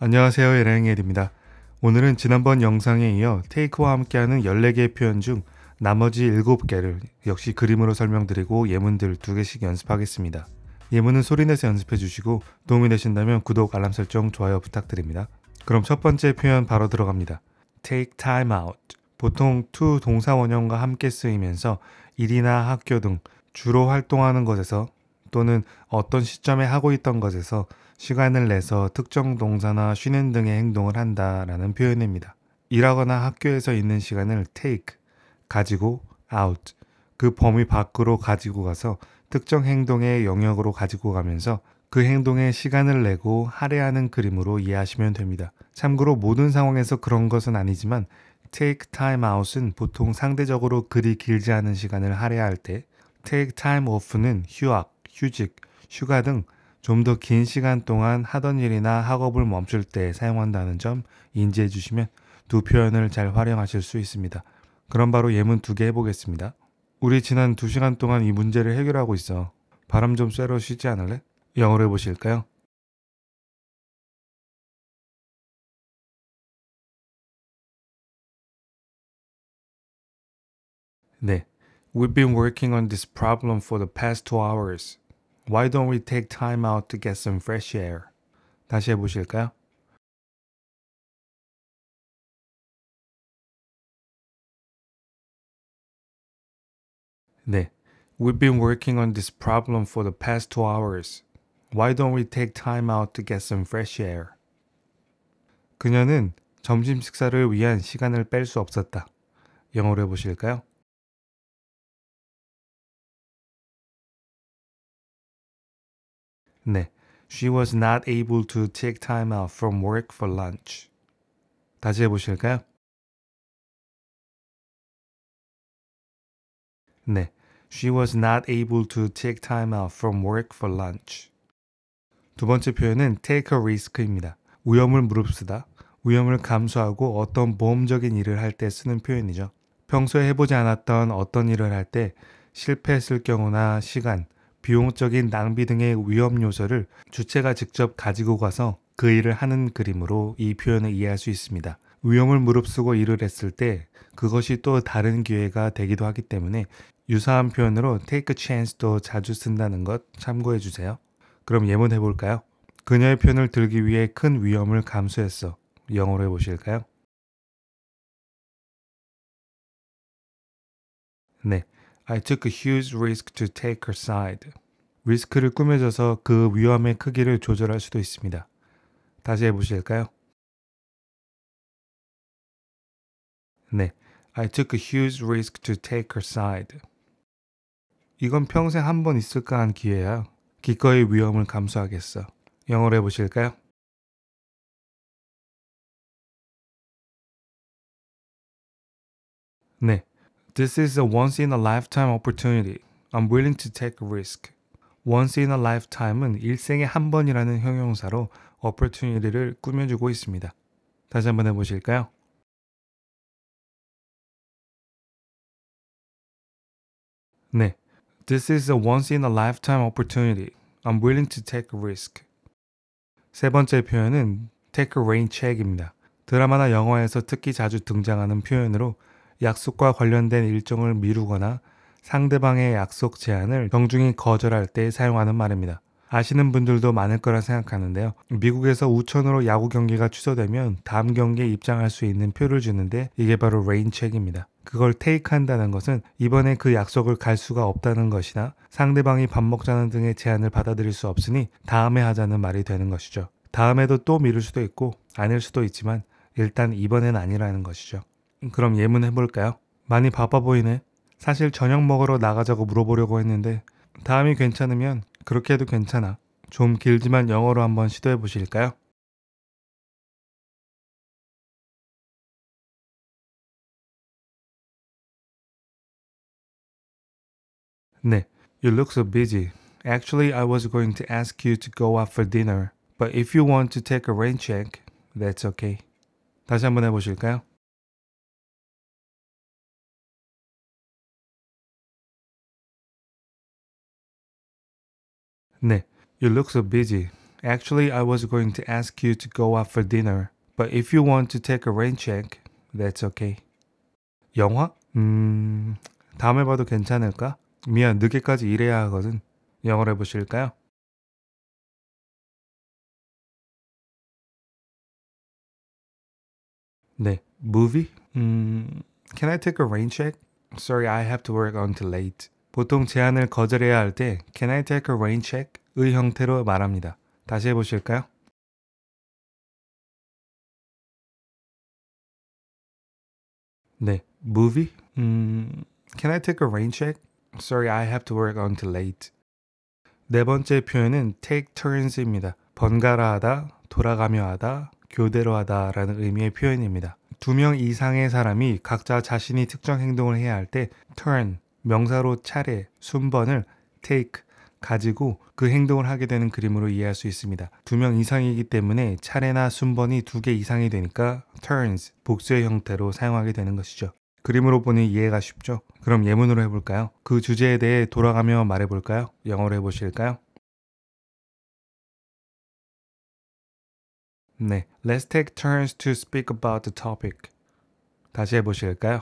안녕하세요. 에랭엘입니다. 오늘은 지난번 영상에 이어 테이크와 함께하는 14개의 표현 중 나머지 7개를 역시 그림으로 설명드리고 예문들 2개씩 연습하겠습니다. 예문은 소리내서 연습해 주시고 도움이 되신다면 구독, 알람 설정, 좋아요 부탁드립니다. 그럼 첫 번째 표현 바로 들어갑니다. Take time out. 보통 to 동사 원형과 함께 쓰이면서 일이나 학교 등 주로 활동하는 것에서 또는 어떤 시점에 하고 있던 것에서 시간을 내서 특정 동사나 쉬는 등의 행동을 한다라는 표현입니다. 일하거나 학교에서 있는 시간을 take, 가지고 out, 그 범위 밖으로 가지고 가서 특정 행동의 영역으로 가지고 가면서 그 행동에 시간을 내고 할애하는 그림으로 이해하시면 됩니다. 참고로 모든 상황에서 그런 것은 아니지만 take time out은 보통 상대적으로 그리 길지 않은 시간을 할애할 때, take time off는 휴학, 휴직, 휴가 등 좀 더 긴 시간 동안 하던 일이나 학업을 멈출 때 사용한다는 점 인지해 주시면 두 표현을 잘 활용하실 수 있습니다. 그럼 바로 예문 2개 해보겠습니다. 우리 지난 2시간 동안 이 문제를 해결하고 있어. 바람 좀 쐬러 쉬지 않을래? 영어로 해보실까요? 네. We've been working on this problem for the past 2 hours. Why don't we take time out to get some fresh air? 다시 해보실까요? 네. We've been working on this problem for the past 2 hours. Why don't we take time out to get some fresh air? 그녀는 점심 식사를 위한 시간을 뺄 수 없었다. 영어로 해보실까요? 네. She was not able to take time out from work for lunch. 다시 해보실까요? 네. She was not able to take time out from work for lunch. 두 번째 표현은 take a risk입니다. 위험을 무릅쓰다, 위험을 감수하고 어떤 모험적인 일을 할 때 쓰는 표현이죠. 평소에 해보지 않았던 어떤 일을 할 때 실패했을 경우나 시간, 비용적인 낭비 등의 위험 요소를 주체가 직접 가지고 가서 그 일을 하는 그림으로 이 표현을 이해할 수 있습니다. 위험을 무릅쓰고 일을 했을 때 그것이 또 다른 기회가 되기도 하기 때문에 유사한 표현으로 take a chance도 자주 쓴다는 것 참고해 주세요. 그럼 예문 해볼까요? 그녀의 편을 들기 위해 큰 위험을 감수했어. 영어로 해보실까요? 네. I took a huge risk to take her side. 리스크를 꾸며줘서 그 위험의 크기를 조절할 수도 있습니다. 다시 해보실까요? 네. I took a huge risk to take her side. 이건 평생 한 번 있을까 한 기회야. 기꺼이 위험을 감수하겠어. 영어로 해보실까요? 네. This is a once in a lifetime opportunity. I'm willing to take a risk. Once in a lifetime은 일생에 한 번이라는 형용사로 opportunity를 꾸며주고 있습니다. 다시 한번 해보실까요? 네. This is a once in a lifetime opportunity. I'm willing to take a risk. 세 번째 표현은 take a rain check입니다. 드라마나 영화에서 특히 자주 등장하는 표현으로 약속과 관련된 일정을 미루거나 상대방의 약속 제안을 정중히 거절할 때 사용하는 말입니다. 아시는 분들도 많을 거라 생각하는데요. 미국에서 우천으로 야구 경기가 취소되면 다음 경기에 입장할 수 있는 표를 주는데 이게 바로 레인책입니다. 그걸 테이크 한다는 것은 이번에 그 약속을 갈 수가 없다는 것이나 상대방이 밥 먹자는 등의 제안을 받아들일 수 없으니 다음에 하자는 말이 되는 것이죠. 다음에도 또 미룰 수도 있고 아닐 수도 있지만 일단 이번엔 아니라는 것이죠. 그럼 예문 해볼까요? 많이 바빠 보이네. 사실 저녁 먹으러 나가자고 물어보려고 했는데 다음이 괜찮으면 그렇게 해도 괜찮아. 좀 길지만 영어로 한번 시도해 보실까요? 네. You look so busy. Actually, I was going to ask you to go out for dinner. But if you want to take a rain check, that's okay. 다시 한번 해보실까요? 네. You look so busy. Actually, I was going to ask you to go out for dinner. But if you want to take a rain check, that's okay. 영화? 다음에 봐도 괜찮을까? 미안, 늦게까지 일해야 하거든. 영어로 해보실까요? 네, movie? Can I take a rain check? Sorry, I have to work until late. 보통 제안을 거절해야 할 때 Can I take a rain check? 의 형태로 말합니다. 다시 해보실까요? 네, movie? Can I take a rain check? Sorry, I have to work until late. 네 번째 표현은 take turns입니다. 번갈아 하다, 돌아가며 하다, 교대로 하다라는 의미의 표현입니다. 두 명 이상의 사람이 각자 자신이 특정 행동을 해야 할 때 turn, 명사로 차례, 순번을 take, 가지고 그 행동을 하게 되는 그림으로 이해할 수 있습니다. 두 명 이상이기 때문에 차례나 순번이 두 개 이상이 되니까 turns, 복수의 형태로 사용하게 되는 것이죠. 그림으로 보니 이해가 쉽죠? 그럼 예문으로 해볼까요? 그 주제에 대해 돌아가며 말해볼까요? 영어로 해보실까요? 네, Let's take turns to speak about the topic. 다시 해보실까요?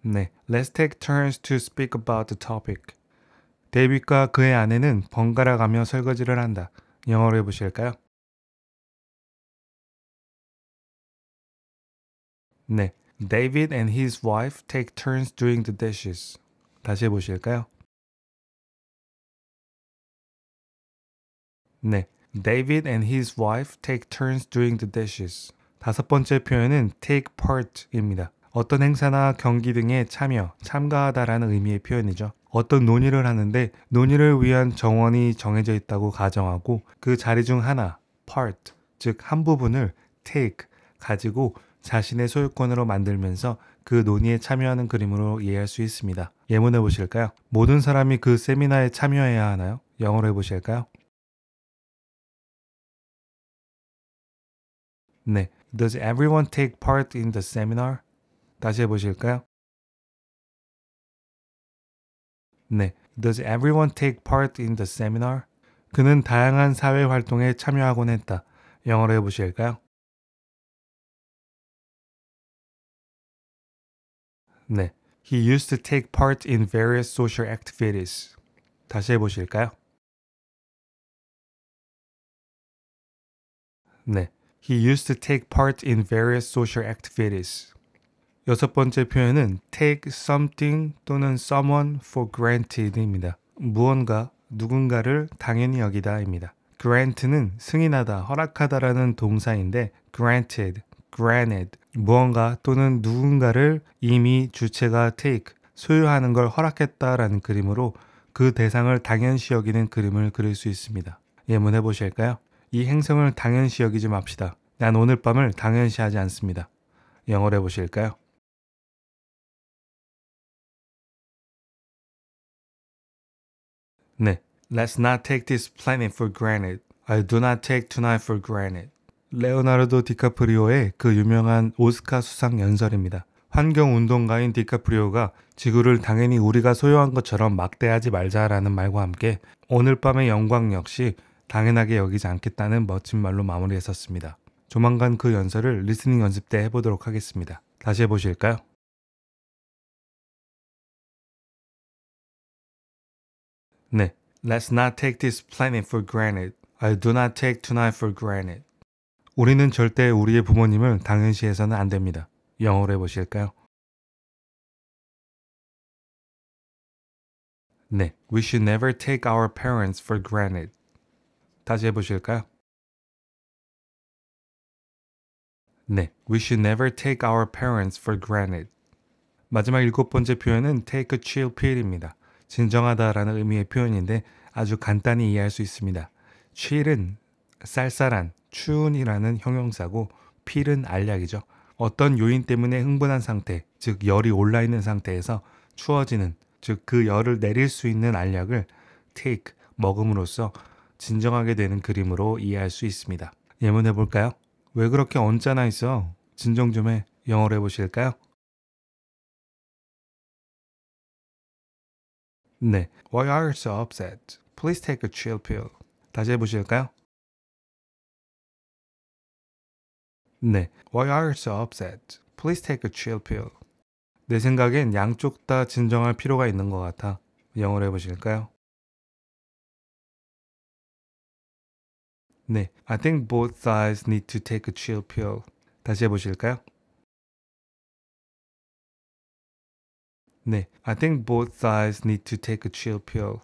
네, Let's take turns to speak about the topic. 데이빗과 그의 아내는 번갈아 가며 설거지를 한다. 영어로 해보실까요? 네, David and his wife take turns doing the dishes. 다시 해보실까요? 네, David and his wife take turns doing the dishes. 다섯 번째 표현은 take part입니다. 어떤 행사나 경기 등에 참가하다라는 의미의 표현이죠. 어떤 논의를 하는데 논의를 위한 정원이 정해져 있다고 가정하고 그 자리 중 하나, part, 즉 한 부분을 take, 가지고 자신의 소유권으로 만들면서 그 논의에 참여하는 그림으로 이해할 수 있습니다. 예문해 보실까요? 모든 사람이 그 세미나에 참여해야 하나요? 영어로 해보실까요? 네, Does everyone take part in the seminar? 다시 해보실까요? 네, Does everyone take part in the seminar? 그는 다양한 사회 활동에 참여하곤 했다. 영어로 해보실까요? 네, He used to take part in various social activities. 다시 해보실까요? 네, He used to take part in various social activities. 여섯 번째 표현은 take something 또는 someone for granted입니다. 무언가, 누군가를 당연히 여기다입니다. grant는 승인하다, 허락하다라는 동사인데 granted, granted, 무언가 또는 누군가를 이미 주체가 take, 소유하는 걸 허락했다라는 그림으로 그 대상을 당연시 여기는 그림을 그릴 수 있습니다. 예문해 보실까요? 이 행성을 당연시 여기지 맙시다. 난 오늘 밤을 당연시하지 않습니다. 영어로 해보실까요? 네, Let's not take this planet for granted. I do not take tonight for granted. 레오나르도 디카프리오의 그 유명한 오스카 수상 연설입니다. 환경운동가인 디카프리오가 지구를 당연히 우리가 소유한 것처럼 막대하지 말자라는 말과 함께 오늘 밤의 영광 역시 당연하게 여기지 않겠다는 멋진 말로 마무리했었습니다. 조만간 그 연설을 리스닝 연습 때 해보도록 하겠습니다. 다시 해보실까요? 네, Let's not take this planet for granted. I do not take tonight for granted. 우리는 절대 우리의 부모님을 당연시해서는 안 됩니다. 영어로 해보실까요? 네, We should never take our parents for granted. 다시 해보실까요? 네, We should never take our parents for granted. 마지막 일곱 번째 표현은 take a chill pill입니다. 진정하다라는 의미의 표현인데 아주 간단히 이해할 수 있습니다. chill은 쌀쌀한, 추운이라는 형용사고 pill은 알약이죠. 어떤 요인 때문에 흥분한 상태, 즉 열이 올라있는 상태에서 추워지는, 즉 그 열을 내릴 수 있는 알약을 take, 먹음으로써 진정하게 되는 그림으로 이해할 수 있습니다. 예문해 볼까요? 왜 그렇게 언짢아 있어? 진정 좀 해. 영어로 해보실까요? 네, Why are you so upset? Please take a chill pill. 다시 해보실까요? 네. Why are you so upset? Please take a chill pill. 내 생각엔 양쪽 다 진정할 필요가 있는 것 같아. 영어로 해보실까요? 네. I think both sides need to take a chill pill. 다시 해보실까요? 네. I think both sides need to take a chill pill.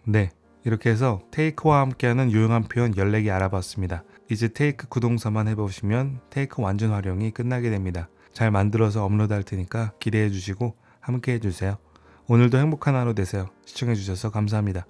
네. 이렇게 해서 take와 함께하는 유용한 표현 14개 알아봤습니다. 이제 take 구동사만 해보시면 take 완전 활용이 끝나게 됩니다. 잘 만들어서 업로드 할 테니까 기대해 주시고 함께 해주세요. 오늘도 행복한 하루 되세요. 시청해 주셔서 감사합니다.